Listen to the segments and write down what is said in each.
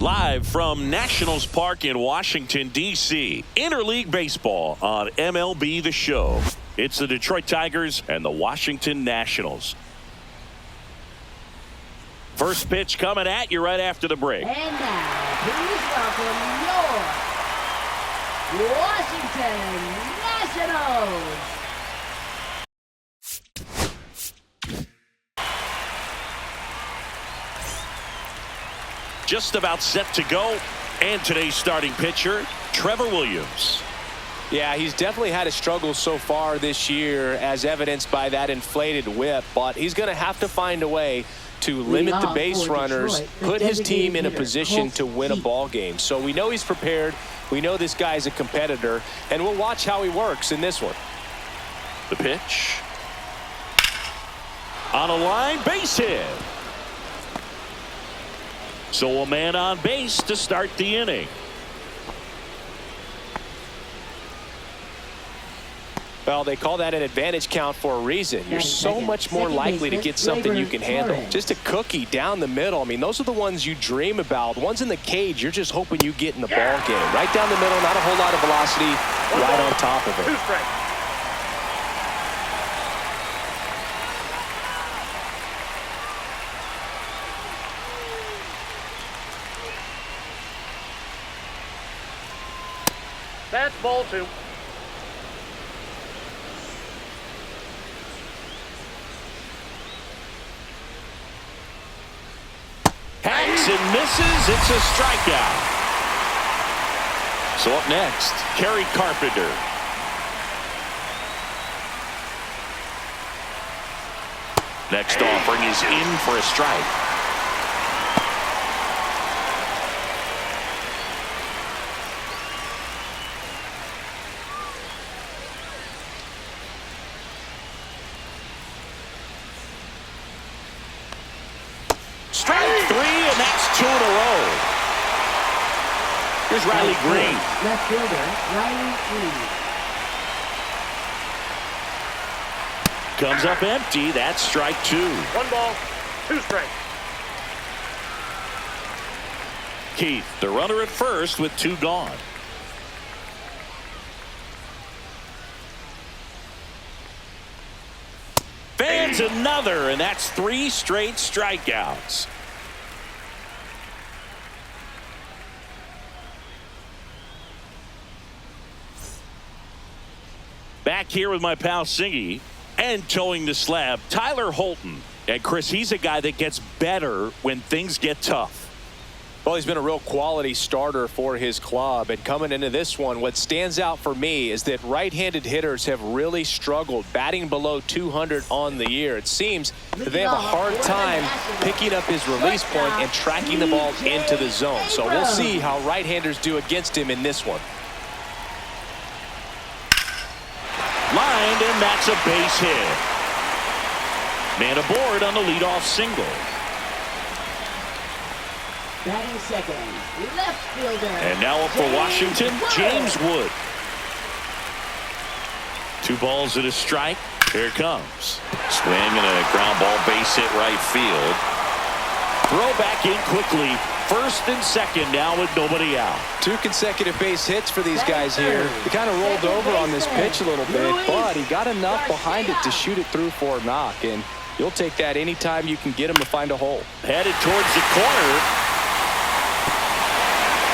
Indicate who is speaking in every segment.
Speaker 1: Live from Nationals Park in Washington, D.C. Interleague Baseball on MLB The Show. It's the Detroit Tigers and the Washington Nationals. First pitch coming at you right after the break.
Speaker 2: And now, please welcome your Washington Nationals.
Speaker 1: Just about set to go. And today's starting pitcher, Trevor Williams.
Speaker 3: Yeah, he's definitely had a struggle so far this year, as evidenced by that inflated whip. But he's going to have to find a way to limit the base runners, put his team in a position to win a ball game. So we know he's prepared. We know this guy's a competitor. And we'll watch how he works in this one.
Speaker 1: The pitch. On a line, base hit. So a man on base to start the inning.
Speaker 3: Well, they call that an advantage count for a reason. You're so much more likely to get something you can handle. Just a cookie down the middle. I mean, those are the ones you dream about. Ones in the cage, you're just hoping you get in the ball game. Right down the middle, not a whole lot of velocity, right on top of it.
Speaker 4: That's ball two.
Speaker 1: Hacks and misses. It's a strikeout. So up next, Kerry Carpenter. Next offering is in for a strike. Strike three, and that's two in a row. Here's Riley Green.
Speaker 2: Left fielder, Riley Green.
Speaker 1: Comes up empty. That's strike two.
Speaker 4: 1 ball, 2 strikes.
Speaker 1: Keith, the runner at first with 2 gone. Fans another, and that's 3 straight strikeouts. Back here with my pal Singy, and towing the slab, Tyler Holton. And Chris, he's a guy that gets better when things get tough.
Speaker 3: Well, he's been a real quality starter for his club. And coming into this one, what stands out for me is that right-handed hitters have really struggled batting below 200 on the year. It seems that they have a hard time picking up his release point and tracking the ball into the zone. So we'll see how right-handers do against him in this one.
Speaker 1: Lined, and that's a base hit. Man aboard on the leadoff single.
Speaker 2: Batting second, left fielder.
Speaker 1: And now up for Washington, James Wood. 2 balls and a strike. Here it comes. Swing and a ground ball, base hit right field. Throw back in quickly. First and second now with nobody out.
Speaker 3: 2 consecutive base hits for these guys here. He kind of rolled over on this pitch a little bit, but he got enough behind it to shoot it through for a knock. And you'll take that anytime you can get him to find a hole.
Speaker 1: Headed towards the corner.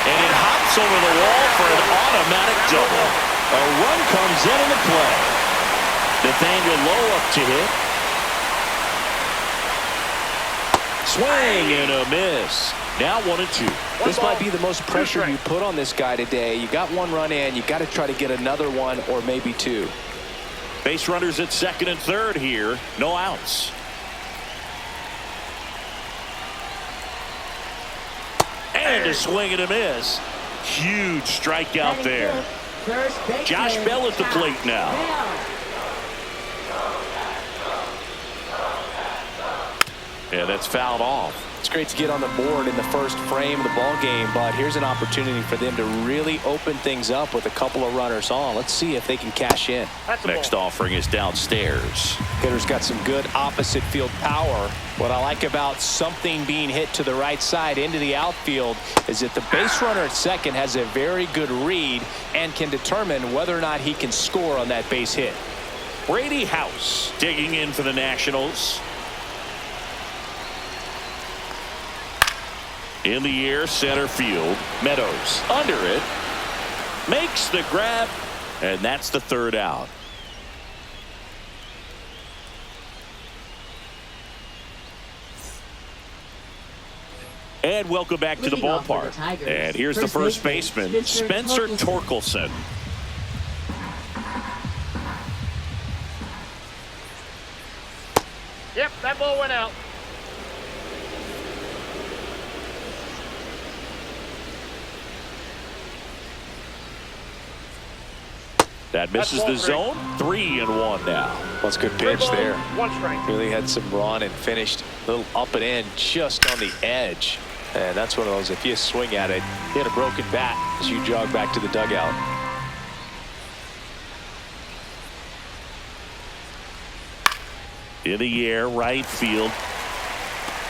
Speaker 1: And it hops over the wall for an automatic double. A run comes in the play. Nathaniel Lowe up to hit. Swing and a miss. Now 1-2.
Speaker 3: This might be the most pressure you put on this guy today. You got 1 run in. You got to try to get another one or maybe 2.
Speaker 1: Base runners at second and third here. No outs. And a swing and a miss. Huge strikeout there. Josh Bell at the plate now. Yeah, that's fouled off.
Speaker 3: It's great to get on the board in the first frame of the ball game, but here's an opportunity for them to really open things up with a couple of runners on. Let's see if they can cash in.
Speaker 1: Next offering is downstairs.
Speaker 3: Hitter's got some good opposite field power. What I like about something being hit to the right side into the outfield is that the base runner at second has a very good read and can determine whether or not he can score on that base hit.
Speaker 1: Brady House digging in for the Nationals. In the air, center field. Meadows under it. Makes the grab. And that's the third out. And welcome back to the ballpark. And here's the first baseman, Spencer Torkelson.
Speaker 4: Yep, that ball went out.
Speaker 1: That misses the zone. 3-1 now.
Speaker 3: Well, it's a good pitch there.
Speaker 4: 1 strike.
Speaker 3: Really had some run and finished a little up and in just on the edge. And that's one of those, if you swing at it, hit a broken bat as you jog back to the dugout.
Speaker 1: In the air, right field.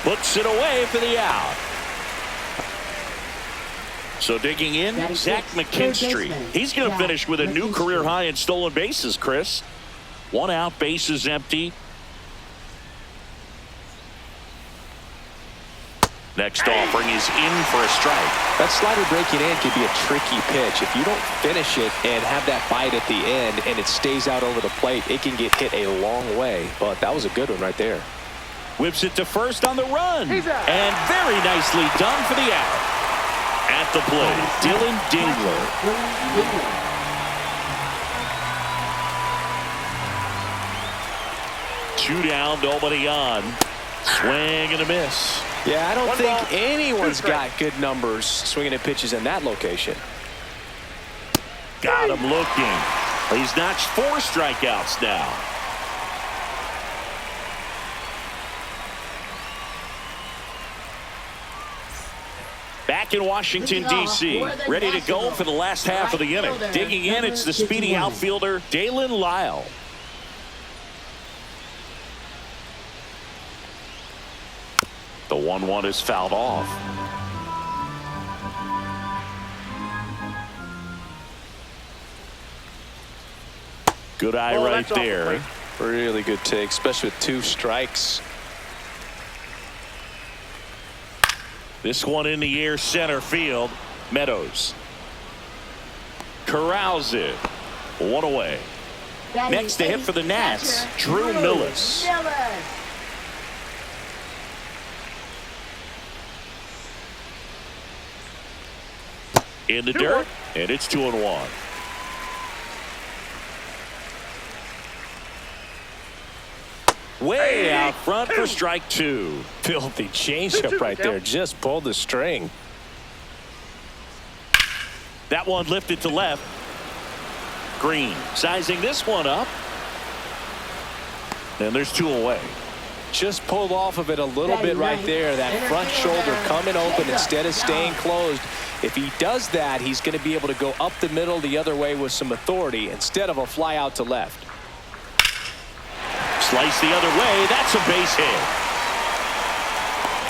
Speaker 1: Puts it away for the out. So digging in, Zach McKinstry. He's going to finish with a new career high in stolen bases, Chris. 1 out, bases empty. Next offering is in for a strike.
Speaker 3: That slider breaking in can be a tricky pitch. If you don't finish it and have that bite at the end and it stays out over the plate, it can get hit a long way. But that was a good one right there.
Speaker 1: Whips it to first on the run.
Speaker 4: He's out.
Speaker 1: And very nicely done for the out. At the plate, Dylan Dingler. 2 down, nobody on. Swing and a miss.
Speaker 3: Yeah, I don't
Speaker 4: 1
Speaker 3: think
Speaker 4: ball,
Speaker 3: anyone's
Speaker 4: 2 strikes.
Speaker 3: got good numbers swinging at pitches in that location.
Speaker 1: Got him looking. He's notched 4 strikeouts now. Back in Washington, D.C., ready to go for the last half of the inning. Digging in, it's the speedy outfielder, Dalen Lyle. The 1-1 is fouled off. Good eye
Speaker 4: Oh,
Speaker 1: right
Speaker 4: that's off the
Speaker 1: there.
Speaker 4: plate.
Speaker 3: Really good take, especially with 2 strikes.
Speaker 1: This one in the air, center field. Meadows corrals it. 1 away. Next to hit for the Nats, Drew Millis. In the dirt, and it's 2-1. Way out front for strike 2.
Speaker 3: Filthy changeup right there. Just pulled the string.
Speaker 1: That one lifted to left. Green sizing this one up. And there's 2 away.
Speaker 3: Just pulled off of it a little bit right there. That front shoulder coming open instead of staying closed. If he does that, he's going to be able to go up the middle the other way with some authority instead of a fly out to left.
Speaker 1: Slice the other way. That's a base hit.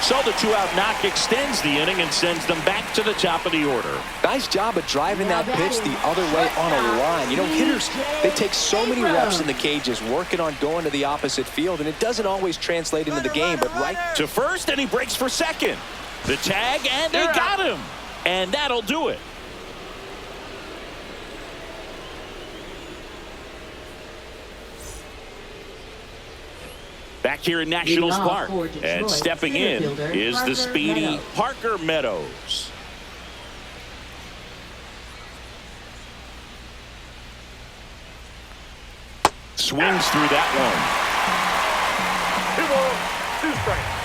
Speaker 1: So the 2-out knock extends the inning and sends them back to the top of the order.
Speaker 3: Nice job of driving that pitch the other way on a line. You know, hitters, they take so many reps in the cages working on going to the opposite field, and it doesn't always translate into the game, but right
Speaker 1: To first, and he breaks for second. The tag, and they got him. And that'll do it. Back here in Nationals Park, and stepping in is the speedy Parker Meadows. Swings through that one.
Speaker 4: 2 balls, 2 strikes.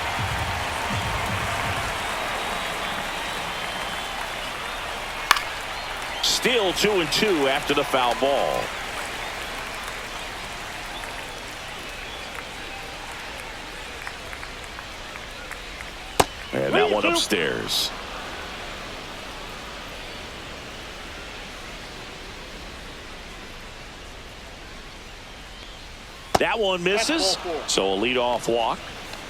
Speaker 1: Still 2-2 after the foul ball. And that one upstairs. That one misses. So a leadoff walk.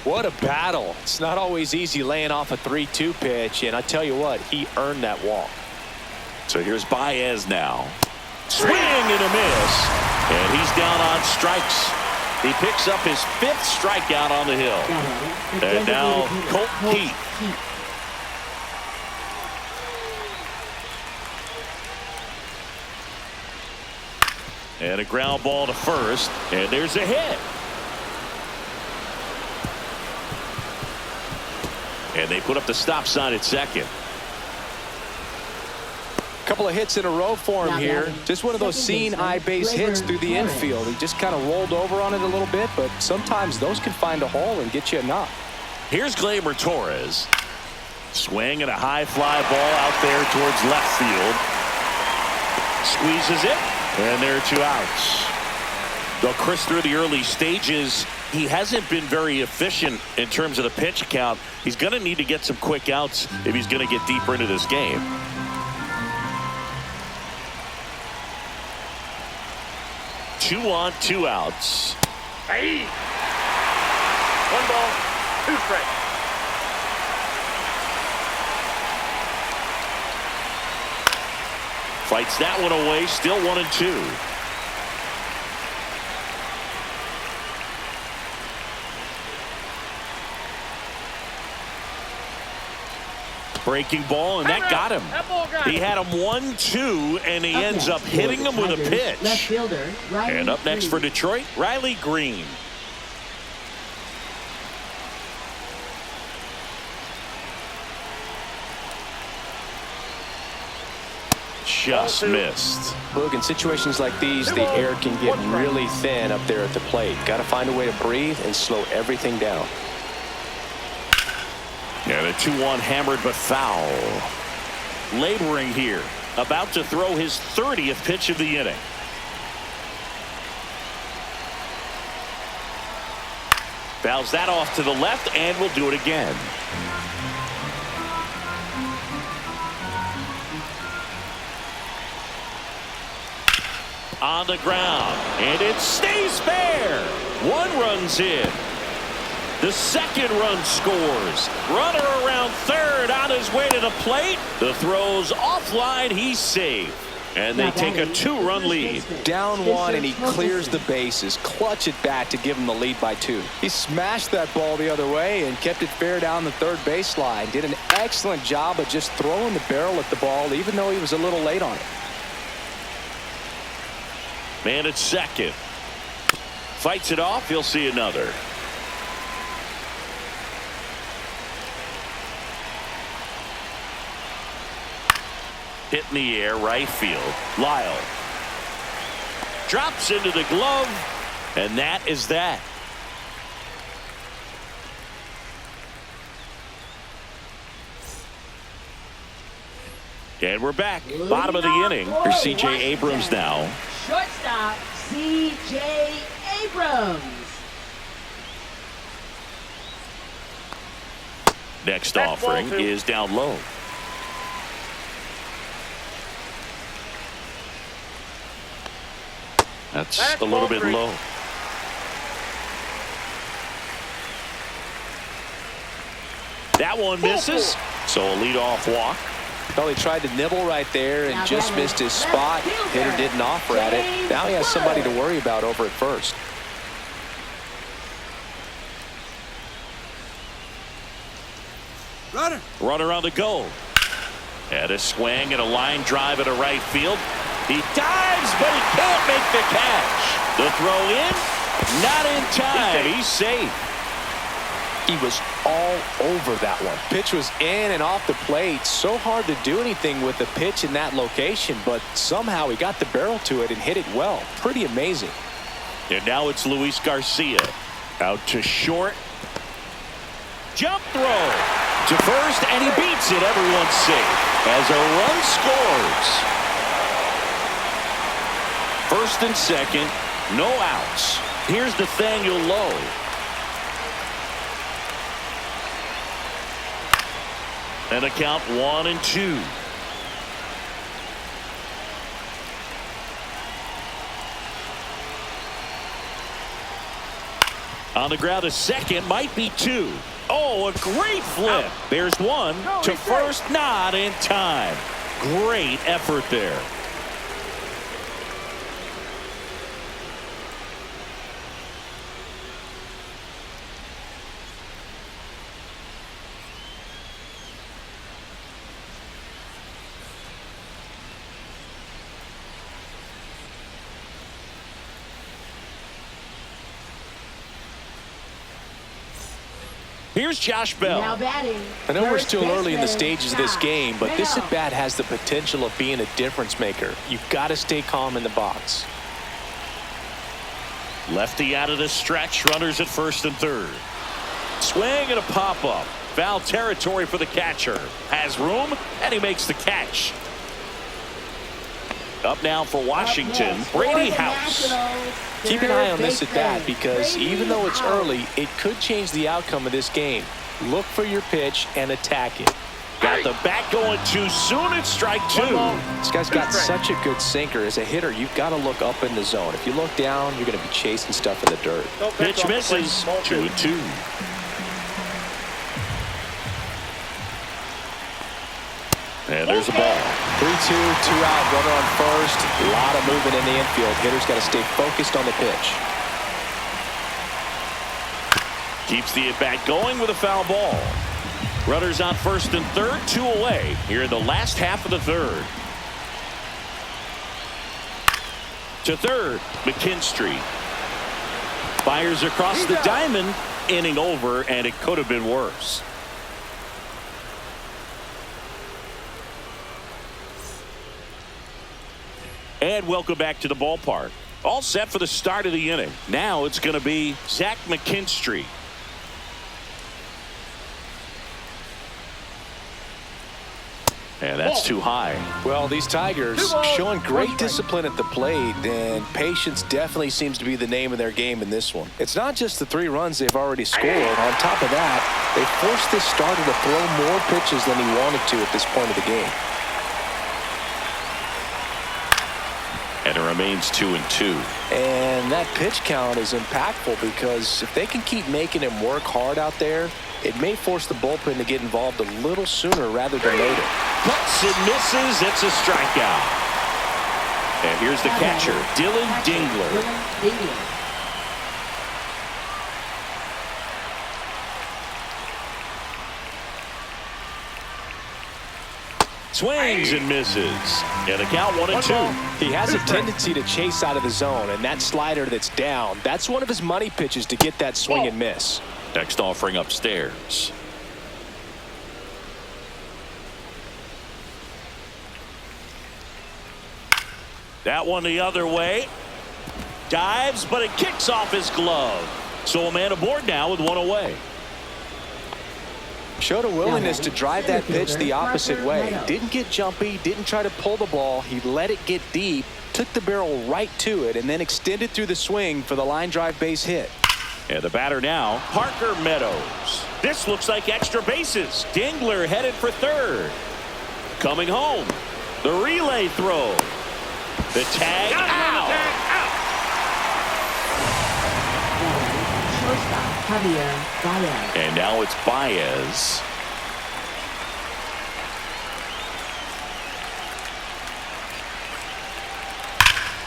Speaker 3: What a battle. It's not always easy laying off a 3-2 pitch, and I tell you what, he earned that walk.
Speaker 1: So here's Baez now. Swing and a miss. And he's down on strikes. He picks up his 5th strikeout on the hill. And now Colt Keith. And a ground ball to first. And there's a hit. And they put up the stop sign at second.
Speaker 3: Couple of hits in a row for him here. Just one of those seeing eye base hits through the infield. He just kind of rolled over on it a little bit, but sometimes those can find a hole and get you a knock.
Speaker 1: Here's Gleyber Torres. Swing and a high fly ball out there towards left field. Squeezes it, and there are 2 outs. Though Chris, through the early stages, he hasn't been very efficient in terms of the pitch count. He's going to need to get some quick outs if he's going to get deeper into this game. Two on, 2 outs.
Speaker 4: Hey. 1 ball, 2 strikes.
Speaker 1: Fights that one away, still 1-2. Breaking ball, and that got him. He had him 1-2, and he ends up hitting him with a pitch.
Speaker 2: Left fielder,
Speaker 1: And up next for Detroit, Riley Green. Just missed.
Speaker 3: Look, in situations like these, the air can get really thin up there at the plate. Got to find a way to breathe and slow everything down.
Speaker 1: And a 2-1 hammered but foul. Laboring here. About to throw his 30th pitch of the inning. Fouls that off to the left and will do it again. On the ground. And it stays fair. 1 run's in. The 2nd run scores. Runner around 3rd on his way to the plate. The throw's offline. He's safe. And they take a 2-run lead.
Speaker 3: Down 1, and he clears the bases. Clutch at bat to give him the lead by 2. He smashed that ball the other way and kept it fair down the 3rd baseline. Did an excellent job of just throwing the barrel at the ball, even though he was a little late on it.
Speaker 1: Man at second. Fights it off. He'll see another. Hit in the air, right field. Lyle drops into the glove, and that is that. And we're back. Bottom of the inning. Here's C.J. Abrams now.
Speaker 2: Shortstop, C.J. Abrams.
Speaker 1: Next offering is down low. That's a little bit low. That one misses. So a leadoff walk.
Speaker 3: Well, he tried to nibble right there and just missed his spot. Hitter didn't offer at it. Now he has somebody to worry about over at first.
Speaker 1: Runner on the go. And a swing and a line drive into right field. He dives, but he can't make the catch. The throw in, not in time. He's safe.
Speaker 3: He was all over that one. Pitch was in and off the plate. So hard to do anything with the pitch in that location, but somehow he got the barrel to it and hit it well. Pretty amazing.
Speaker 1: And now it's Luis Garcia. Out to short. Jump throw to first, and he beats it. Everyone's safe as a run scores. First and second, no outs. Here's Nathaniel Lowe. And a count 1-2. On the ground, a second, might be two. Oh, a great flip. There's one to first, not in time. Great effort there. Here's Josh Bell.
Speaker 2: Now batting.
Speaker 3: I know we're
Speaker 2: first
Speaker 3: still early in the
Speaker 2: baseman,
Speaker 3: stages of this
Speaker 2: Josh
Speaker 3: game, but this
Speaker 2: Bell.
Speaker 3: at-bat has the potential of being a difference maker. You've got to stay calm in the box.
Speaker 1: Lefty out of the stretch. Runners at first and third. Swing and a pop-up. Foul territory for the catcher. Has room, and he makes the catch. Up now for Washington,
Speaker 2: Up next,
Speaker 1: Brady
Speaker 2: for the
Speaker 1: House.
Speaker 2: Nationals,
Speaker 3: Keep an
Speaker 2: third
Speaker 3: eye on this at bat
Speaker 2: baseman,
Speaker 3: because
Speaker 2: Brady
Speaker 3: even though it's
Speaker 2: House.
Speaker 3: early, it could change the outcome of this game. Look for your pitch and attack it.
Speaker 1: Got the bat going too soon. It's strike two.
Speaker 3: This guy's got such a good sinker. As a hitter, you've got to look up in the zone. If you look down, you're going to be chasing stuff in the dirt.
Speaker 1: Pitch misses. 2-2. And there's a ball.
Speaker 3: 3-2, 2 out, runner on first. A lot of movement in the infield. Hitter's got to stay focused on the pitch.
Speaker 1: Keeps the at-bat going with a foul ball. Runners on first and third, 2 away here in the last half of the third. To third, McKinstry. Fires across the diamond. Inning over, and it could have been worse. And welcome back to the ballpark. All set for the start of the inning. Now it's going to be Zach McKinstry. And that's too high.
Speaker 3: Well, these Tigers showing great discipline at the plate, and patience definitely seems to be the name of their game in this one. It's not just the 3 runs they've already scored. On top of that, they forced this starter to throw more pitches than he wanted to at this point of the game.
Speaker 1: And it remains 2-2.
Speaker 3: And that pitch count is impactful because if they can keep making him work hard out there, it may force the bullpen to get involved a little sooner rather than later.
Speaker 1: Cuts and misses. It's a strikeout. And here's the catcher, Dylan Dingler. Swings and misses. And a count 1-2.
Speaker 3: He has a tendency to chase out of the zone, and that slider that's down, that's one of his money pitches to get that swing and miss.
Speaker 1: Next offering upstairs. That one the other way. Dives, but it kicks off his glove. So a man aboard now with 1 away.
Speaker 3: Showed a willingness to drive that pitch the opposite way. Didn't get jumpy, didn't try to pull the ball. He let it get deep, took the barrel right to it, and then extended through the swing for the line drive base hit.
Speaker 1: And the batter now, Parker Meadows. This looks like extra bases. Dingler headed for third. Coming home. The relay throw. The tag out.
Speaker 2: Shortstop, Javier Baez.
Speaker 1: And now it's Baez.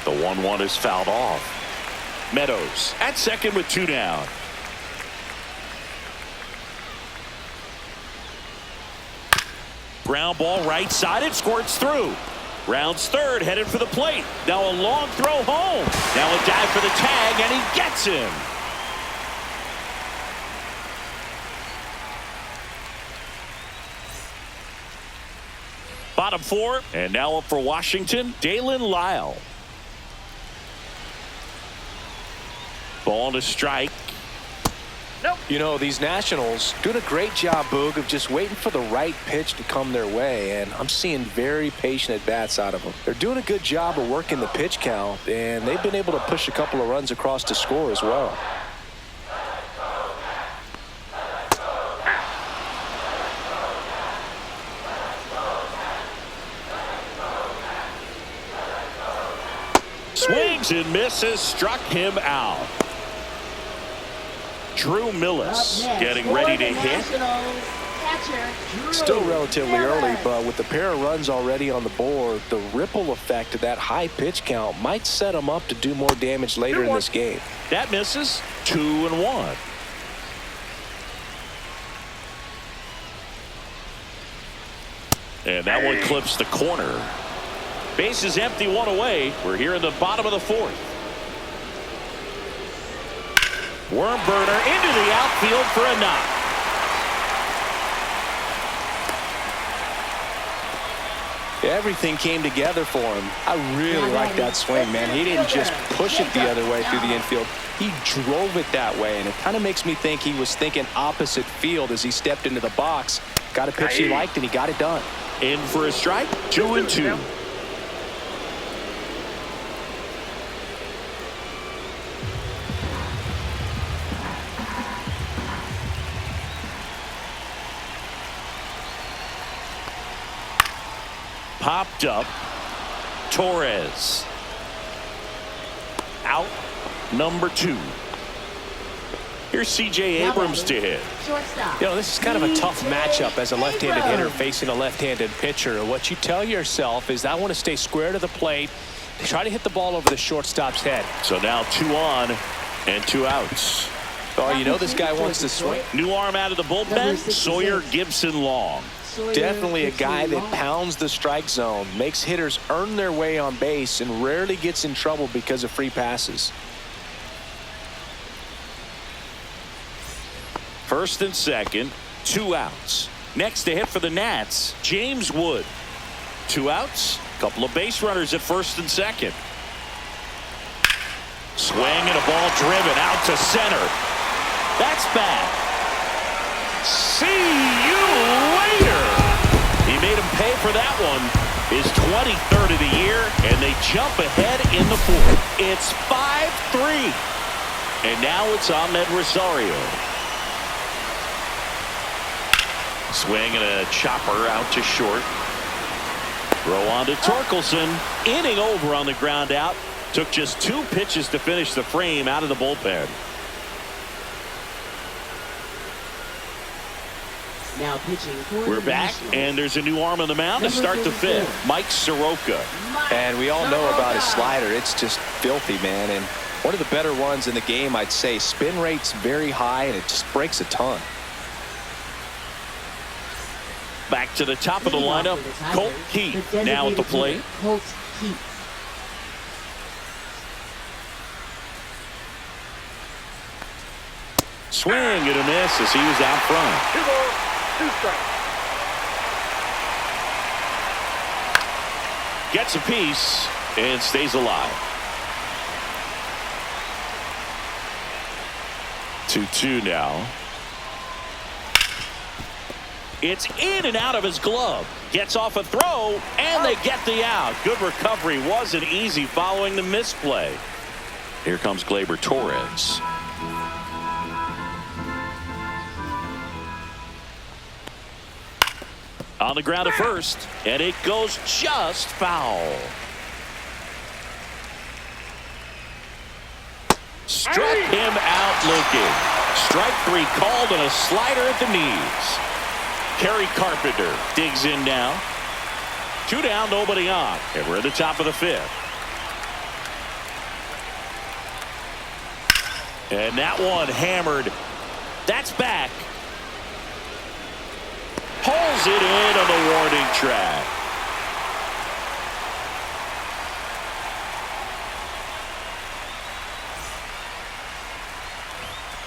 Speaker 1: The 1-1 is fouled off. Meadows at second with 2 down. Ground ball right side. It squirts through. Rounds third, headed for the plate. Now a long throw home. Now a dive for the tag, and he gets him. Bottom 4, and now up for Washington, Dalen Lyle. Ball to strike.
Speaker 3: You know, these Nationals doing a great job, Boog, of just waiting for the right pitch to come their way, and I'm seeing very patient at-bats out of them. They're doing a good job of working the pitch count, and they've been able to push a couple of runs across to score as well.
Speaker 1: Swings and misses. Struck him out. Drew Millis getting ready to hit.
Speaker 3: Still relatively early, but with the pair of runs already on the board, the ripple effect of that high pitch count might set him up to do more damage later in this game.
Speaker 1: That misses. 2-1. And that one clips the corner. Base is empty, one away. We're here in the bottom of the fourth. Worm burner into the outfield for a knock.
Speaker 3: Everything came together for him. I really like that swing, man. He didn't just push it the other way through the infield. He drove it that way, and it kind of makes me think he was thinking opposite field as he stepped into the box. Got a pitch he liked, and he got it done.
Speaker 1: In for a strike. 2-2. Popped up. Torres. Out. Number 2. Here's C.J. Abrams to hit.
Speaker 3: You know, this is kind of a tough matchup as a left-handed hitter facing a left-handed pitcher. What you tell yourself is, I want to stay square to the plate, try to hit the ball over the shortstop's head.
Speaker 1: So now 2 on and 2 outs.
Speaker 3: Oh, you know this guy wants to swing.
Speaker 1: New arm out of the bullpen. Sawyer Gibson Long.
Speaker 3: Definitely a guy that pounds the strike zone, makes hitters earn their way on base, and rarely gets in trouble because of free passes.
Speaker 1: First and second, 2 outs. Next to hit for the Nats, James Wood. 2 outs, couple of base runners at first and second. Swing and a ball driven out to center. That's bad. See you later. He made him pay for that one. His 23rd of the year, and they jump ahead in the fourth. It's 5-3. And now it's Ahmed Rosario. Swing and a chopper out to short. Throw on to Torkelson. Inning over on the ground out. Took just 2 pitches to finish the frame out of the bullpen.
Speaker 2: Now pitching for
Speaker 1: We're back, and there's a new arm on the mound to start the 5th. Mike Soroka.
Speaker 3: And we all know about his slider. It's just filthy, man. And one of the better ones in the game, I'd say. Spin rate's very high, and it just breaks a ton.
Speaker 1: Back to the top of the lineup, Colt Keith now at the plate.
Speaker 2: Colt Keith.
Speaker 1: Swing and a miss as he was out front.
Speaker 4: 2 balls, 2 strikes.
Speaker 1: Gets a piece and stays alive. 2-2 now. It's in and out of his glove. Gets off a throw, and they get the out. Good recovery. Wasn't easy following the misplay. Here comes Gleyber Torres. On the ground at first, and it goes just foul. Struck him out looking. Strike 3 called and a slider at the knees. Kerry Carpenter digs in now. 2 down, nobody on. And we're at the top of the 5th. And that one hammered. That's back. Pulls it in on the warning track.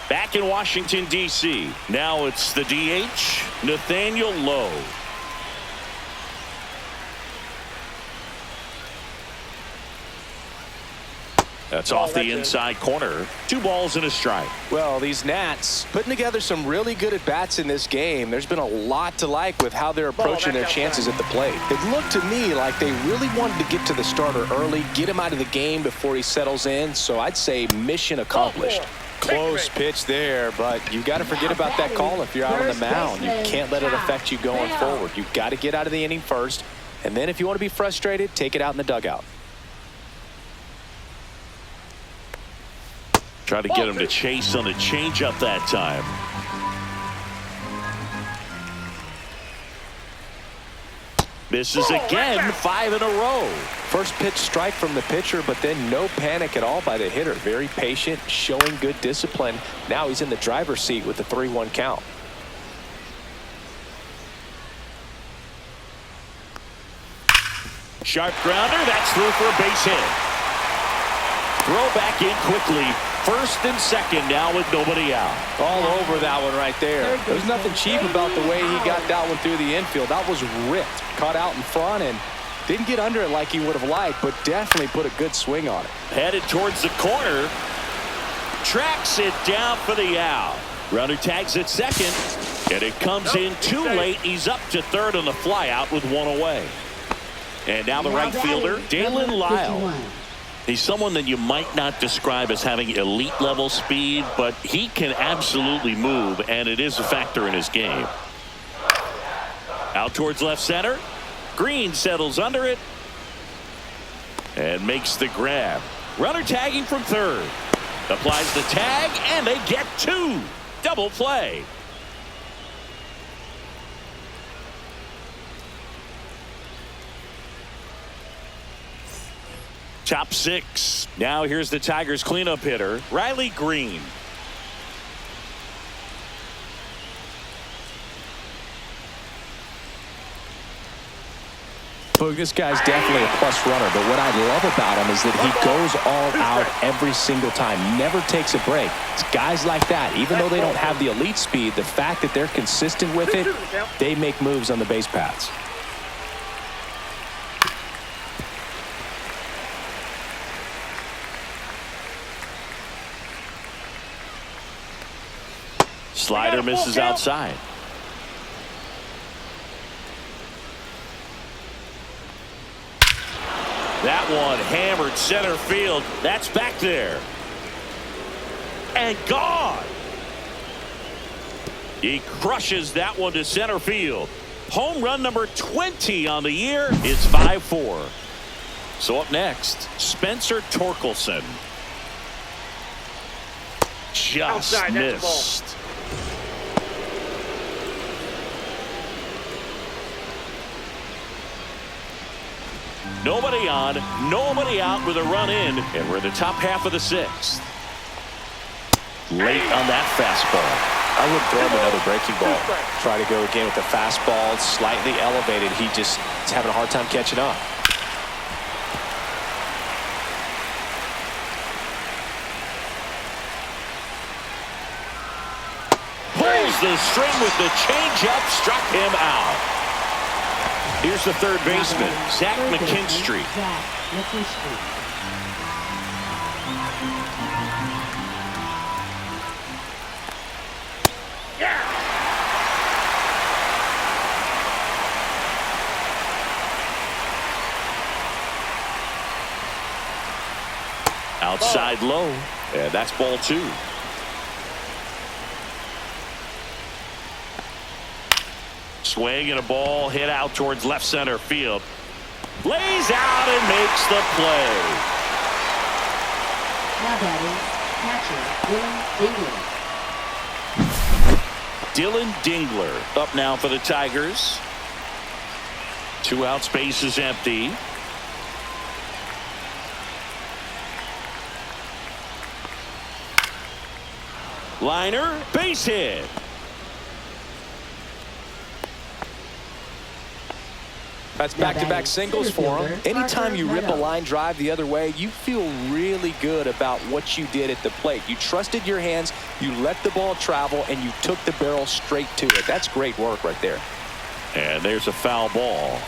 Speaker 1: Back in Washington, D.C. Now it's the DH, Nathaniel Lowe. That's off the inside corner. 2 balls and a strike.
Speaker 3: Well, these Nats putting together some really good at-bats in this game. There's been a lot to like with how they're approaching their chances at the plate. It looked to me like they really wanted to get to the starter early, get him out of the game before he settles in. So I'd say mission accomplished. Close pitch there, but you got to forget about that call if you're out on the mound. You can't let it affect you going forward. You've got to get out of the inning first, and then if you want to be frustrated, take it out in the dugout.
Speaker 1: Try to get him to chase on the changeup that time. Misses again, 5 in a row.
Speaker 3: First pitch strike from the pitcher, but then no panic at all by the hitter. Very patient, showing good discipline. Now he's in the driver's seat with the 3-1 count.
Speaker 1: Sharp grounder, that's through for a base hit. Throw back in quickly. First and second now with nobody out.
Speaker 3: All over that one right there. There's nothing cheap about the way he got that one through the infield. That was ripped. Caught out in front and didn't get under it like he would have liked, but definitely put a good swing on it.
Speaker 1: Headed towards the corner. Tracks it down for the out. Runner tags at second. And it comes in too late. He's up to third on the fly out with one away. And now the right fielder, Dalen Lyle. He's someone that you might not describe as having elite level speed, but he can absolutely move, and it is a factor in his game. Out towards left center. Green settles under it and makes the grab. Runner tagging from third. Applies the tag, and they get 2. Double play. Top 6. Now here's the Tigers cleanup hitter, Riley Green.
Speaker 3: Well, this guy's definitely a plus runner, but what I love about him is that he goes all out every single time, never takes a break. It's guys like that, even though they don't have the elite speed, the fact that they're consistent with it, they make moves on the base paths.
Speaker 1: Slider misses outside. That one hammered center field. That's back there. And gone. He crushes that one to center field. Home run number 20 on the year. It's 5-4. So up next, Spencer Torkelson. Just
Speaker 4: Outside,
Speaker 1: missed. Nobody on, nobody out with a run in, and we're in the top half of the 6th. Late on that fastball.
Speaker 3: I would throw him another breaking ball. Try to go again with the fastball, slightly elevated. He just is having a hard time catching up.
Speaker 1: Pulls the string with the changeup, struck him out. Here's the third baseman, Zach McKinstry. Outside low, and that's ball 2. Swing and a ball hit out towards left center field. Lays out and makes the play.
Speaker 2: Now batting, catcher,
Speaker 1: Dylan Dingler up now for the Tigers. 2 outs, base is empty. Liner, base hit.
Speaker 3: That's back-to-back singles for him. Anytime you rip a line drive the other way, you feel really good about what you did at the plate. You trusted your hands, you let the ball travel, and you took the barrel straight to it. That's great work right there.
Speaker 1: And there's a foul ball.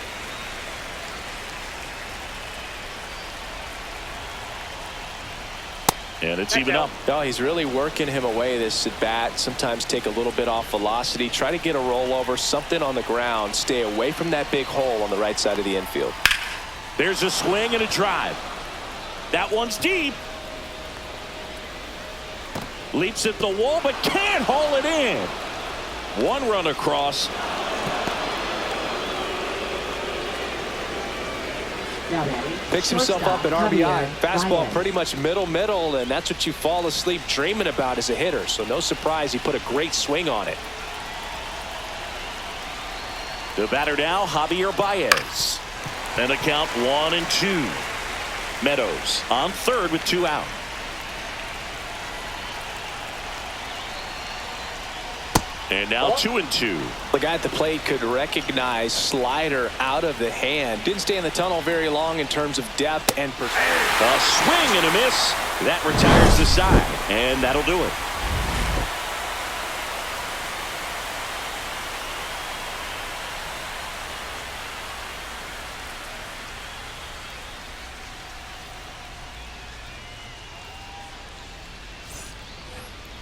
Speaker 1: And it's even up.
Speaker 3: No, he's really working him away this at bat. Sometimes take a little bit off velocity. Try to get a rollover, something on the ground. Stay away from that big hole on the right side of the infield.
Speaker 1: There's a swing and a drive. That one's deep. Leaps at the wall, but can't haul it in. 1 run across.
Speaker 2: now batting,
Speaker 3: Picks himself up an RBI. Fastball pretty much middle, and that's what you fall asleep dreaming about as a hitter. So no surprise he put a great swing on it.
Speaker 1: The batter now, Javier Baez. And a count 1-2. Meadows on third with 2 out. And now 2-2.
Speaker 3: The guy at the plate could recognize slider out of the hand. Didn't stay in the tunnel very long in terms of depth and percentage.
Speaker 1: A swing and a miss. That retires the side, and that'll do it.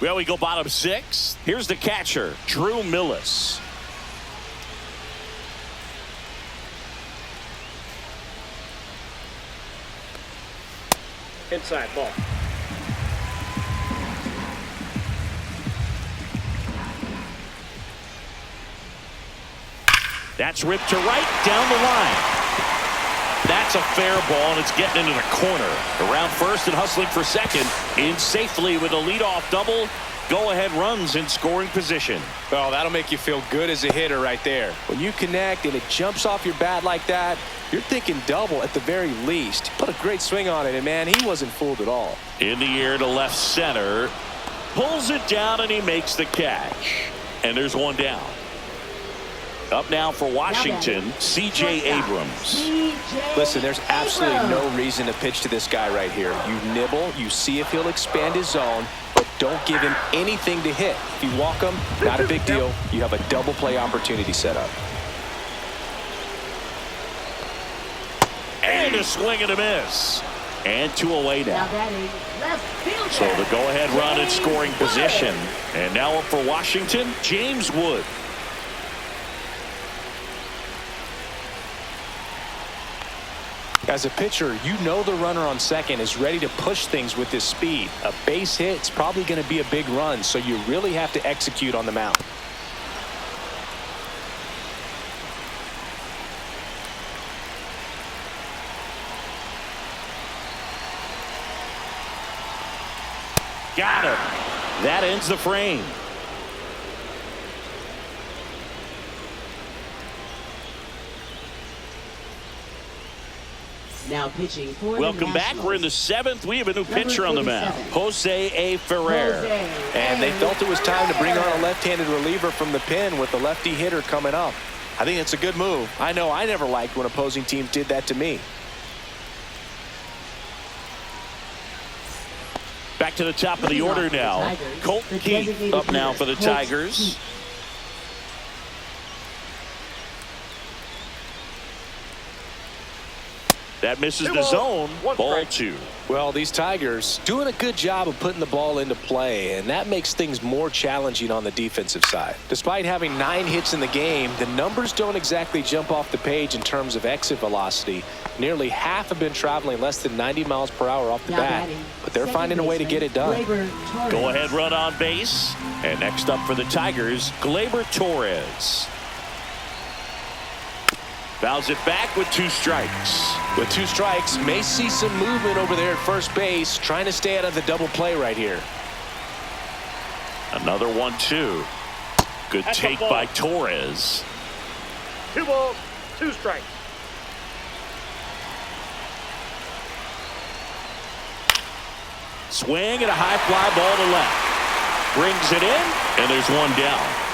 Speaker 1: Well, we go bottom 6. Here's the catcher, Drew Millis.
Speaker 4: Inside ball.
Speaker 1: That's ripped to right down the line. That's a fair ball, and it's getting into the corner. Around first and hustling for second. In safely with a leadoff double. Go-ahead runs in scoring position.
Speaker 3: Oh, that'll make you feel good as a hitter right there. When you connect and it jumps off your bat like that, you're thinking double at the very least. Put a great swing on it, and man, he wasn't fooled at all.
Speaker 1: In the air to left center. Pulls it down, and he makes the catch. And there's one down. Up now for Washington, C.J. Abrams.
Speaker 3: Listen, there's absolutely no reason to pitch to this guy right here. You nibble, you see if he'll expand his zone, but don't give him anything to hit. If you walk him, not a big deal. You have a double play opportunity set up.
Speaker 1: And a swing and a miss. And 2 away now. So the go-ahead run in scoring position. And now up for Washington, James Wood.
Speaker 3: As a pitcher, you know the runner on second is ready to push things with his speed. A base hit's probably going to be a big run, so you really have to execute on the mound.
Speaker 1: Got him. That ends the frame.
Speaker 2: Now pitching for
Speaker 1: Welcome back. We're in the 7th. We have a new pitcher on the mound, Jose A. Ferrer.
Speaker 3: And they felt it was time to bring on a left-handed reliever from the pen with the lefty hitter coming up. I think it's a good move. I know I never liked when opposing teams did that to me.
Speaker 1: Back to the top of the order now. Colt Keith up now for the Tigers. That misses the zone. Ball 2.
Speaker 3: Well, these Tigers doing a good job of putting the ball into play, and that makes things more challenging on the defensive side. Despite having 9 hits in the game, the numbers don't exactly jump off the page in terms of exit velocity. Nearly half have been traveling less than 90 miles per hour off the bat, but they're finding a way to get it done.
Speaker 1: Go ahead run on base. And next up for the Tigers, Gleyber Torres. Fouls it back with 2 strikes.
Speaker 3: With 2 strikes, may see some movement over there at first base, trying to stay out of the double play right here.
Speaker 1: Another 1-2. Good take by Torres.
Speaker 4: 2 balls, 2 strikes.
Speaker 1: Swing and a high fly ball to left. Brings it in, and there's 1 down.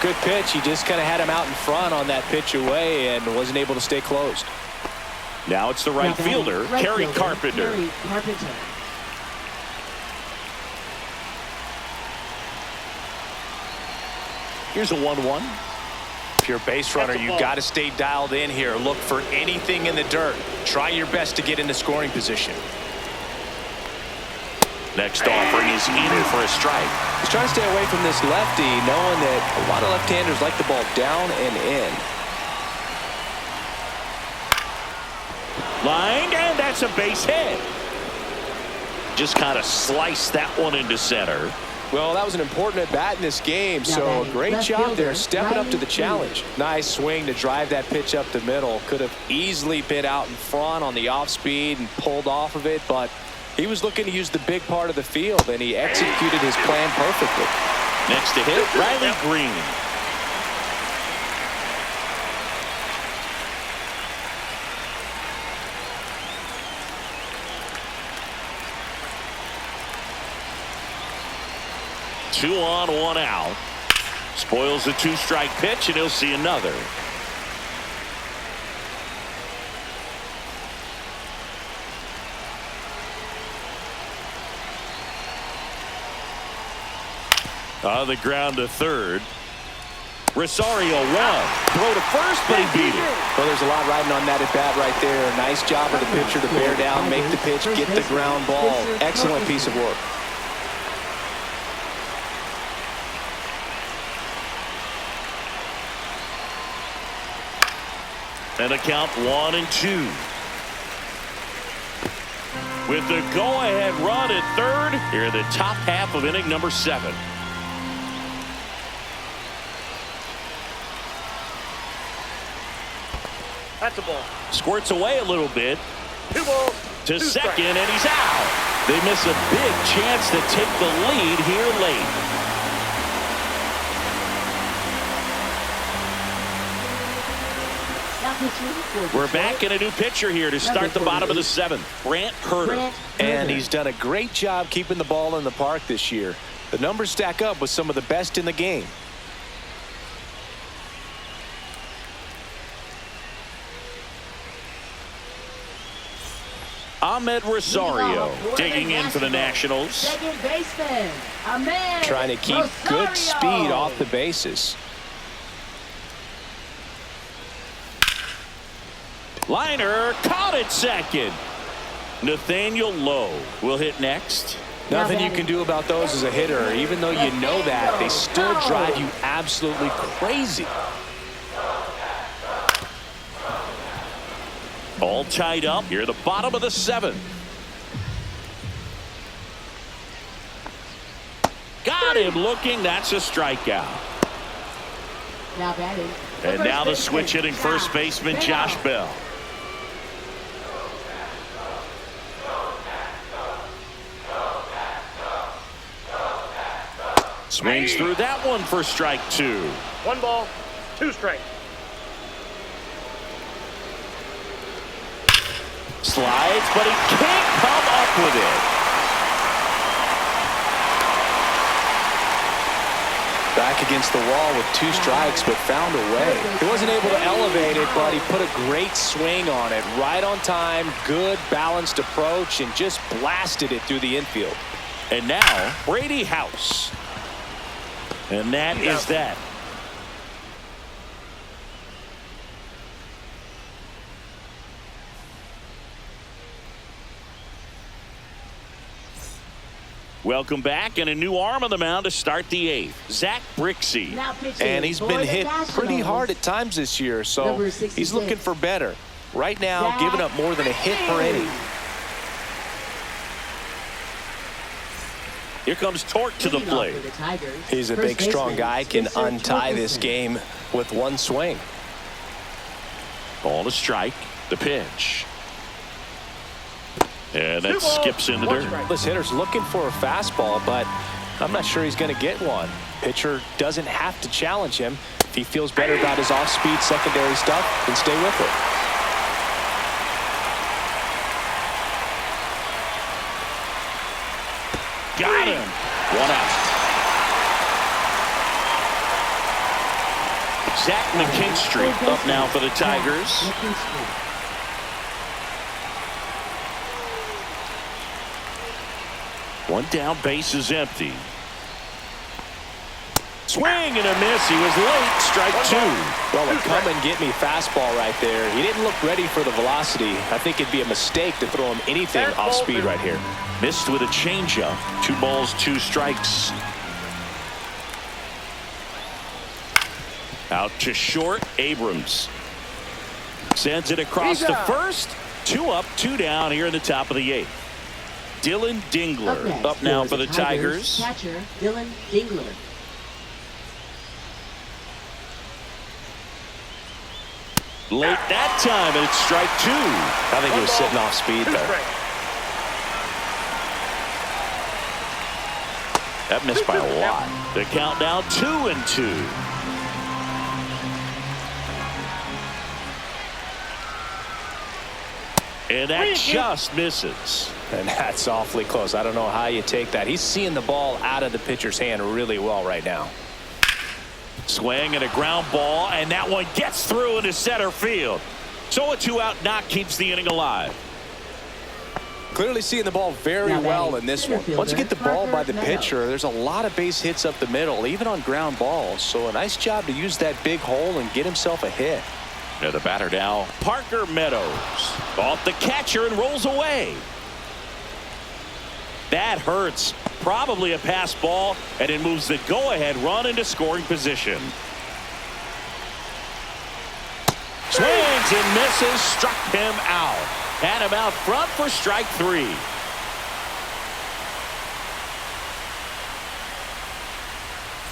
Speaker 3: Good pitch. He just kind of had him out in front on that pitch away and wasn't able to stay closed.
Speaker 1: Now it's the right fielder, Kerry Carpenter. Here's a 1-1.
Speaker 3: If you're a base runner, you've got to stay dialed in here. Look for anything in the dirt. Try your best to get into scoring position.
Speaker 1: Next offering is in for a strike.
Speaker 3: He's trying to stay away from this lefty, knowing that a lot of left-handers like the ball down and in.
Speaker 1: Lined, and that's a base hit. Just kind of sliced that one into center.
Speaker 3: Well, that was an important at-bat in this game, so a great job there stepping up to the challenge. Nice swing to drive that pitch up the middle. Could have easily been out in front on the off-speed and pulled off of it, but he was looking to use the big part of the field, and he executed his plan perfectly.
Speaker 1: Next to hit, Riley Green. Two on, one out. Spoils the two-strike pitch, and he'll see another. On the ground to third. Rosario won. Throw to first, but he beat it.
Speaker 3: Well, there's a lot riding on that at-bat right there. Nice job of the pitcher to bear down, make the pitch, get the ground ball. Excellent piece of work.
Speaker 1: And a count 1-2. With the go-ahead run at third, here in the top half of inning number 7.
Speaker 4: That's a ball.
Speaker 1: Squirts away a little bit.
Speaker 4: 2 balls.
Speaker 1: To
Speaker 4: 2
Speaker 1: second,
Speaker 4: strikes.
Speaker 1: and he's out. They miss a big chance to take the lead here late. We're back in a new pitcher here to start the bottom of the 7th. Brant Herter.
Speaker 3: And he's done a great job keeping the ball in the park this year. The numbers stack up with some of the best in the game.
Speaker 1: Ahmed Rosario digging in for the Nationals.
Speaker 2: Second baseman, Ahmed
Speaker 3: Trying to keep good speed off the bases.
Speaker 1: Liner caught at second. Nathaniel Lowe will hit next.
Speaker 3: Nothing you can do about those as a hitter. Even though you know that, they still drive you absolutely crazy.
Speaker 1: All tied up here at the bottom of the 7th. Got him looking. That's a strikeout.
Speaker 2: Now batting.
Speaker 1: And now the switch hitting first baseman Josh Bell. Swings through that one for strike 2.
Speaker 4: 1 ball, 2 strikes.
Speaker 1: Slides, but he can't come up with it.
Speaker 3: Back against the wall with 2 strikes, but found a way. He wasn't able to elevate it, but he put a great swing on it. Right on time, good balanced approach, and just blasted it through the infield.
Speaker 1: And now, Brady House. And that is that. Welcome back, and a new arm on the mound to start the 8th. Zach Brixey.
Speaker 3: And he's been hit pretty hard at times this year, so he's looking for better. Right now, giving up more than a hit per inning.
Speaker 1: Here comes Torque to the plate.
Speaker 3: He's a big, strong guy, can untie this game with one swing.
Speaker 1: Ball to strike. The pitch. And that skips in the dirt.
Speaker 3: This hitter's looking for a fastball, but I'm not sure he's going to get one. Pitcher doesn't have to challenge him. If he feels better about his off-speed secondary stuff, then stay with it.
Speaker 1: Got him. 1 out. Zach McKinstry up now for the Tigers. One down, base is empty. Swing and a miss. He was late. Strike 2.
Speaker 3: Well, a come and get me fastball right there. He didn't look ready for the velocity. I think it'd be a mistake to throw him anything off speed right here.
Speaker 1: Missed with a changeup. 2 balls, 2 strikes. Out to short. Abrams sends it across the first. 2 up, 2 down here in the top of the 8th. Dylan Dingler up now for the Tigers.
Speaker 2: Catcher Dylan Dingler.
Speaker 1: Late that time, and it's strike 2.
Speaker 3: I think he was sitting off speed
Speaker 4: Two
Speaker 3: there.
Speaker 4: strikes.
Speaker 1: That missed by a lot. The count now 2-2. And that just misses.
Speaker 3: And that's awfully close. I don't know how you take that. He's seeing the ball out of the pitcher's hand really well right now.
Speaker 1: Swing and a ground ball, and that one gets through into center field. So a 2-out knock keeps the inning alive.
Speaker 3: Clearly seeing the ball very well in this one. Once you get the ball by the pitcher, there's a lot of base hits up the middle, even on ground balls. So a nice job to use that big hole and get himself a hit.
Speaker 1: Now the batter now, Parker Meadows. Off the catcher and rolls away. That hurts. Probably a pass ball, and it moves the go-ahead run into scoring position. Swings and misses, struck him out. Had him out front for strike 3.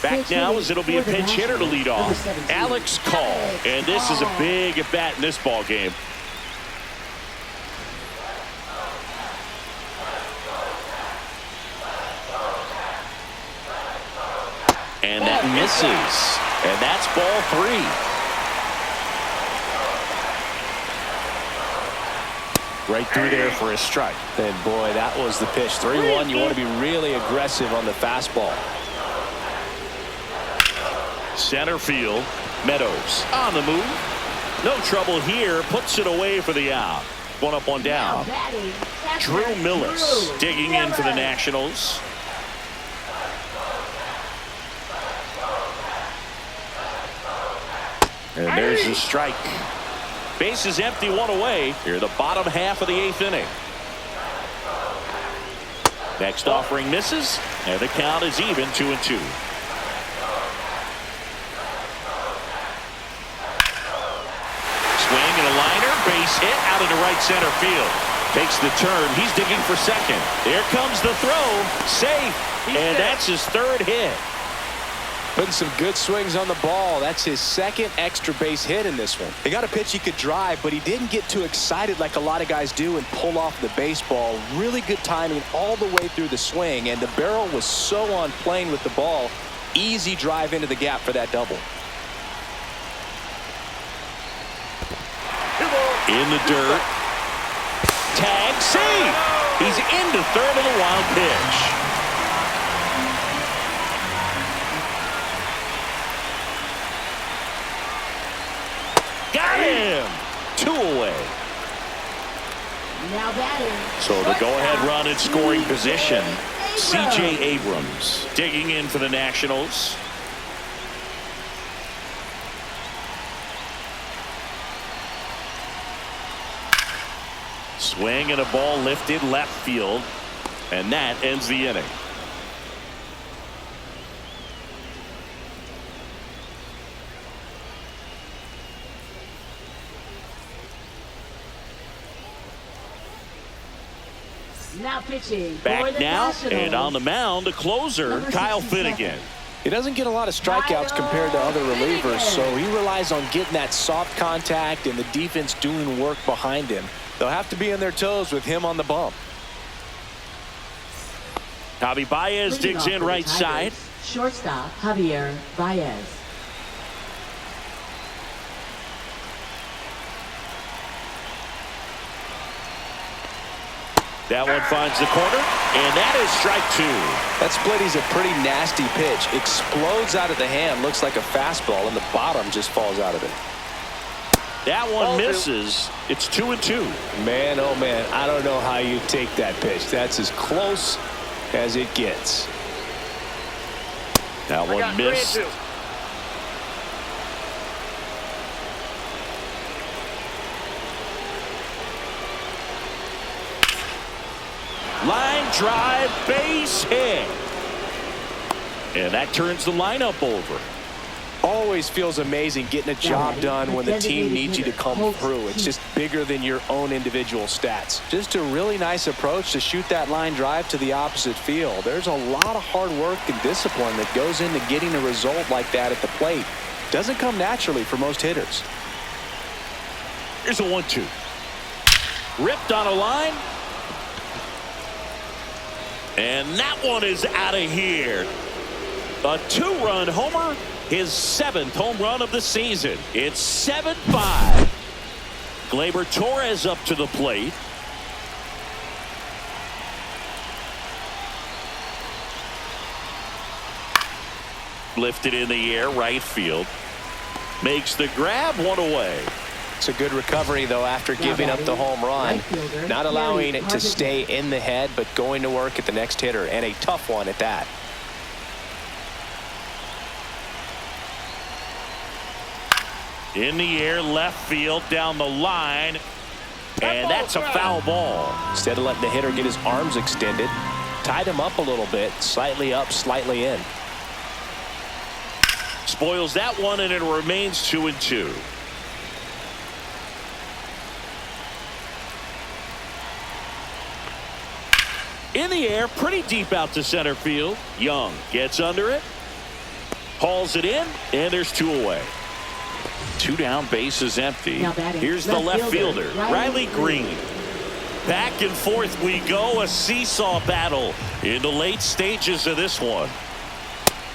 Speaker 1: Back now as it'll be a pinch hitter to lead off. Alex Call. And this is a big at-bat in this ball game. And that misses. And that's ball 3. Right through there for a strike.
Speaker 3: And boy, that was the pitch. 3-1. You want to be really aggressive on the fastball.
Speaker 1: Center field. Meadows on the move. No trouble here. Puts it away for the out. One up, one down. Drew Millis digging in for the Nationals. And there's the strike. Base is empty, one away. Here, the bottom half of the 8th inning. Next offering misses, and the count is even 2-2. Swing and a liner, base hit out into right center field. Takes the turn. He's digging for second. There comes the throw. Safe. And that's his 3rd hit.
Speaker 3: Putting some good swings on the ball. That's his 2nd extra base hit in this one. He got a pitch he could drive, but he didn't get too excited like a lot of guys do and pull off the baseball. Really good timing all the way through the swing, and the barrel was so on plane with the ball. Easy drive into the gap for that double.
Speaker 1: In the dirt. Tag, save. He's into 3rd of the wild pitch. Got him! 2 away.
Speaker 2: Now batting.
Speaker 1: So the go-ahead run in scoring position. C.J. Abrams digging in for the Nationals. Swing and a ball lifted left field. And that ends the inning.
Speaker 2: Now pitching.
Speaker 1: Back now, and on the mound, the closer, Kyle Finnegan.
Speaker 3: He doesn't get a lot of strikeouts compared to other relievers, so he relies on getting that soft contact and the defense doing work behind him. They'll have to be on their toes with him on the bump.
Speaker 1: Javi Baez digs in right side.
Speaker 2: Shortstop Javier Baez.
Speaker 1: That one finds the corner, and that is strike 2.
Speaker 3: That splitty's a pretty nasty pitch. Explodes out of the hand, looks like a fastball, and the bottom just falls out of it.
Speaker 1: That one misses. It's 2-2.
Speaker 3: Man, oh man, I don't know how you take that pitch. That's as close as it gets.
Speaker 1: That one missed.
Speaker 4: 3-2.
Speaker 1: Line drive, base hit. And that turns the lineup over.
Speaker 3: Always feels amazing getting a job done when the team needs you to come through. It's just bigger than your own individual stats. Just a really nice approach to shoot that line drive to the opposite field. There's a lot of hard work and discipline that goes into getting a result like that at the plate. Doesn't come naturally for most hitters.
Speaker 1: Here's a 1-2. Ripped on a line. And that one is out of here. A 2-run homer. His 7th home run of the season. It's 7-5. Gleyber Torres up to the plate. Lifted in the air, right field. Makes the grab, one away.
Speaker 3: It's a good recovery, though, after giving up the home run. Not allowing it to stay in the head, but going to work at the next hitter, and a tough one at that.
Speaker 1: In the air, left field, down the line. And that's a foul ball.
Speaker 3: Instead of letting the hitter get his arms extended, tied him up a little bit, slightly up, slightly in.
Speaker 1: Spoils that one, and it remains 2-2. In the air, pretty deep out to center field. Young gets under it, hauls it in, and there's 2 away. 2 down, base is empty. Here's the left fielder, Riley Green. Back and forth we go, a seesaw battle in the late stages of this one.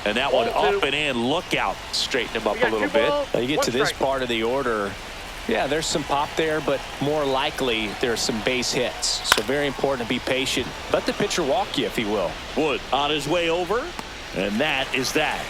Speaker 1: And that one up and in. Look out.
Speaker 3: Straighten him up a little bit. Now you get to this part of the order. Yeah, there's some pop there, but more likely there's some base hits. So very important to be patient. Let the pitcher walk you, if he will.
Speaker 1: Wood on his way over, and that is that.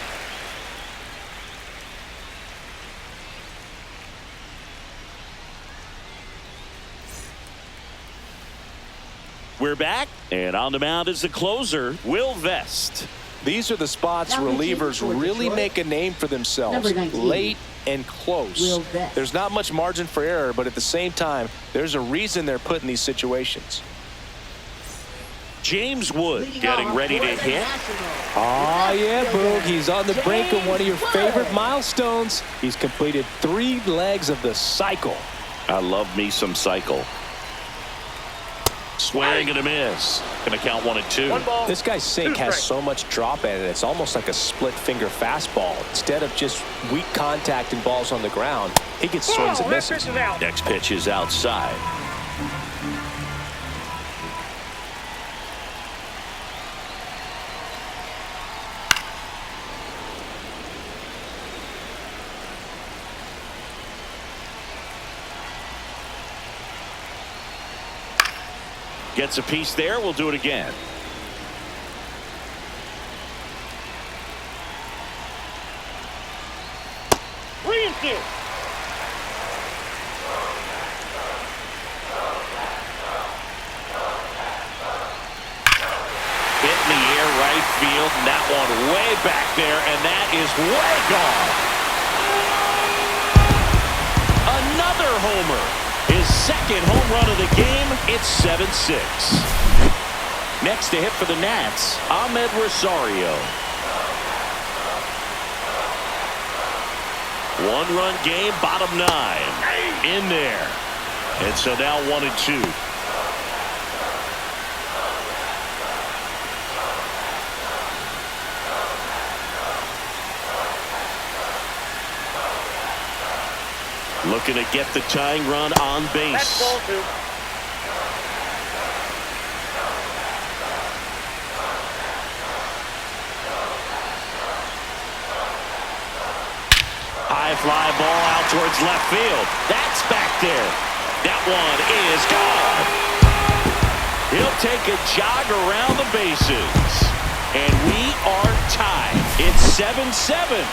Speaker 1: We're back, and on the mound is the closer, Will Vest.
Speaker 3: These are the spots relievers really make a name for themselves. Late and close. There's not much margin for error, but at the same time, there's a reason they're put in these situations.
Speaker 1: James Wood getting ready to hit.
Speaker 3: Oh, yeah, Boog. He's on the brink of one of your favorite milestones. He's completed 3 legs of the cycle.
Speaker 1: I love me some cycle. Swing and a miss. Gonna count 1-2.
Speaker 3: This guy's sink has so much drop in it. It's almost like a split finger fastball. Instead of just weak contact and balls on the ground, he gets swings and misses.
Speaker 1: Next pitch is outside. Gets a piece there. We'll do it again.
Speaker 4: Reinfield.
Speaker 1: Hit in the air, right field, and that one way back there, and that is way gone. Another homer. His 2nd home run of the game. It's 7-6. Next to hit for the Nats, Ahmed Rosario. 1-run game, bottom 9. In there. And so now 1-2. Looking to get the tying run on base.
Speaker 4: That's ball 2.
Speaker 1: High fly ball out towards left field. That's back there. That one is gone. He'll take a jog around the bases. And we are tied. It's 7-7.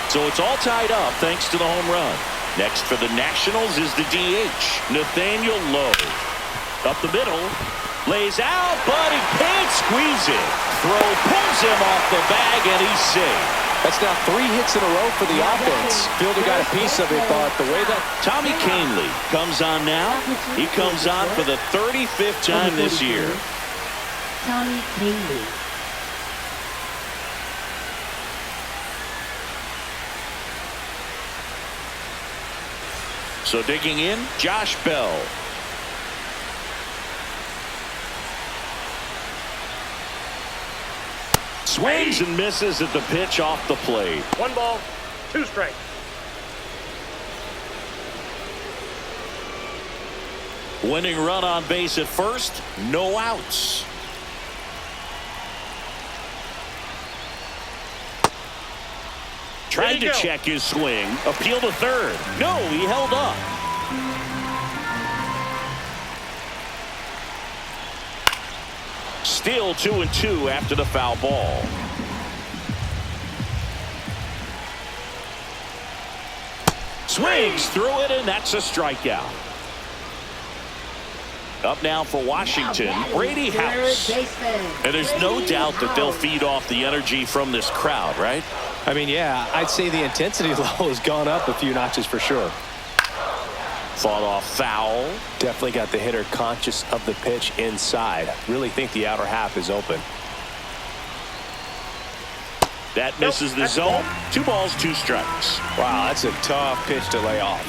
Speaker 1: So it's all tied up thanks to the home run. Next for the Nationals is the DH, Nathaniel Lowe. Up the middle, lays out, but he can't squeeze it. Throw pulls him off the bag, and he's safe.
Speaker 3: That's now 3 hits in a row for the offense. Fielder got a piece of it, but the way that
Speaker 1: Tommy Kahnle comes on now. He comes on for the 35th time this year.
Speaker 2: Tommy Kahnle.
Speaker 1: So digging in, Josh Bell. Swings and misses at the pitch off the plate.
Speaker 4: 1 ball, 2 strikes.
Speaker 1: Winning run on base at first, no outs. Tried to check his swing, appeal to third. No, he held up. Still 2-2 after the foul ball. Swings through it, and that's a strikeout. Up now for Washington, Brady House. And there's no doubt that they'll feed off the energy from this crowd, right?
Speaker 3: I mean, yeah, I'd say the intensity level has gone up a few notches for sure.
Speaker 1: Fought off foul.
Speaker 3: Definitely got the hitter conscious of the pitch inside. Really think the outer half is open.
Speaker 1: That misses the zone. 2 balls, 2 strikes.
Speaker 3: Wow, that's a tough pitch to lay off.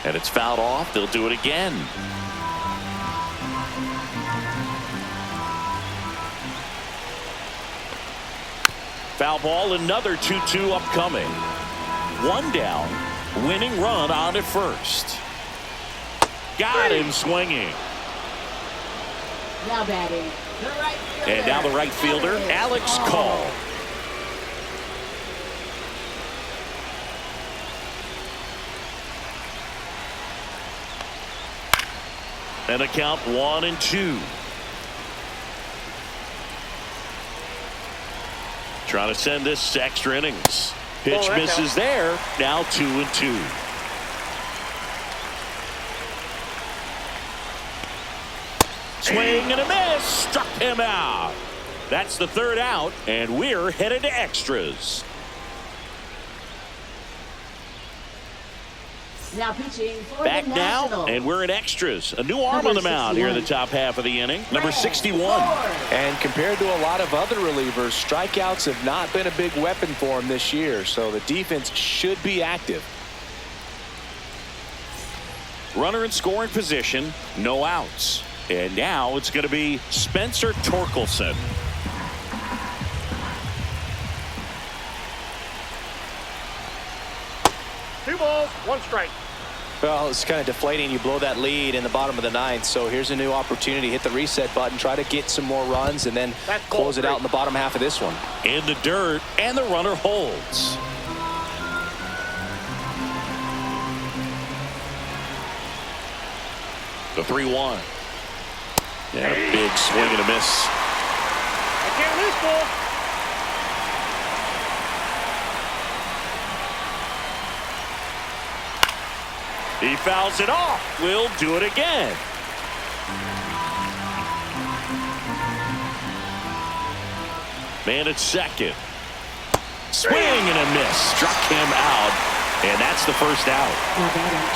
Speaker 1: And it's fouled off. They'll do it again. Foul ball, another 2-2 upcoming. 1 down. Winning run on at first. Got him swinging.
Speaker 2: Now batting, the right fielder.
Speaker 1: And now the right fielder, Alex Call. And a count 1-2. Trying to send this to extra innings. Pitch misses there. Now 2-2. Swing and a miss. Struck him out. That's the 3rd out, and we're headed to extras.
Speaker 2: Now pitching for
Speaker 1: Back
Speaker 2: the
Speaker 1: now,
Speaker 2: Nationals.
Speaker 1: and we're in extras. A new arm on the mound here in the top half of the inning. Number 61.
Speaker 3: And compared to a lot of other relievers, strikeouts have not been a big weapon for him this year, so the defense should be active.
Speaker 1: Runner in scoring position, no outs. And now it's going to be Spencer Torkelson.
Speaker 4: Two balls, 1 strike.
Speaker 3: Well, it's kind of deflating. You blow that lead in the bottom of the 9th, so here's a new opportunity. Hit the reset button, try to get some more runs, and then close it out in the bottom half of this one.
Speaker 1: In the dirt, and the runner holds. The 3-1. And a big swing and a miss.
Speaker 4: I can't miss, ball.
Speaker 1: He fouls it off. We'll do it again. Man at second. Swing and a miss. Struck him out. And that's the 1st out.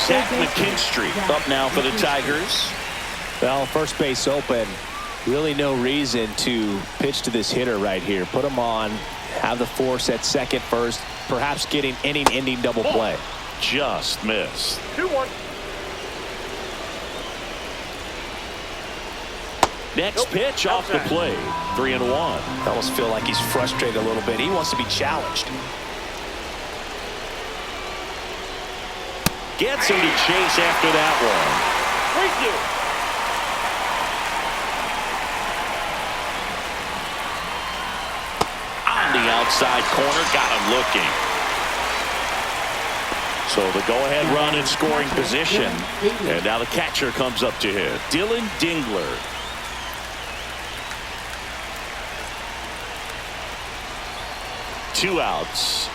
Speaker 1: Zach McKinstry up now for the Tigers.
Speaker 3: Well, first base open. Really no reason to pitch to this hitter right here. Put him on. Have the force at second first. Perhaps getting inning-ending double play.
Speaker 1: Just missed.
Speaker 4: 2-1.
Speaker 1: Next pitch off the plate. 3-1.
Speaker 3: I almost feel like he's frustrated a little bit. He wants to be challenged.
Speaker 1: Gets him to chase after that one.
Speaker 4: 3-2.
Speaker 1: On the outside corner, got him looking. So the go-ahead run in scoring position. And now the catcher comes up to hit. Dylan Dingler. Two outs.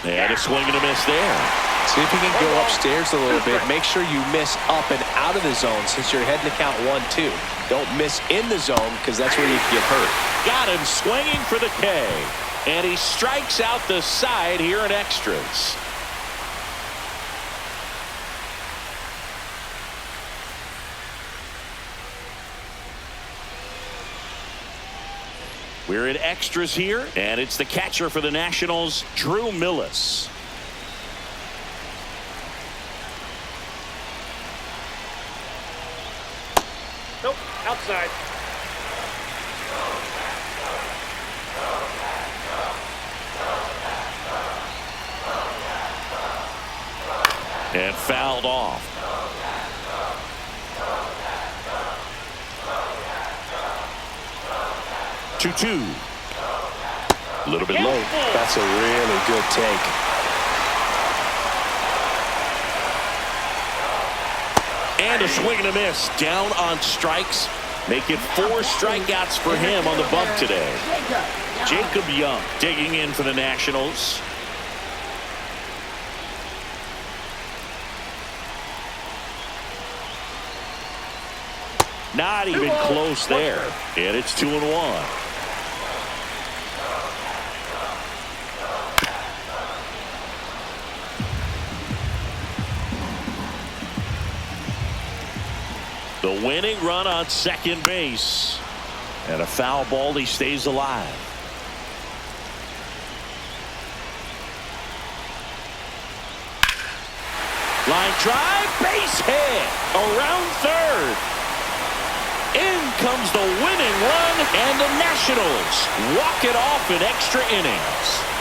Speaker 1: And a swing and a miss there.
Speaker 3: See if you can go upstairs a little bit. Make sure you miss up and out of the zone since you're heading to count 1-2. Don't miss in the zone because that's where you can get hurt.
Speaker 1: Got him swinging for the K. And he strikes out the side here in extras. We're in extras here, and it's the catcher for the Nationals, Drew Millis.
Speaker 4: Nope, outside.
Speaker 1: And fouled off. 2-2. A little bit low.
Speaker 3: That's a really good take.
Speaker 1: And a swing and a miss. Down on strikes. Make it 4 strikeouts for him on the bump today. Jacob Young digging in for the Nationals. Not even close there. And it's 2-1. The winning run on second base. And a foul ball. He stays alive. Line drive. Base hit. Around third. In comes the winning run, and the Nationals walk it off in extra innings.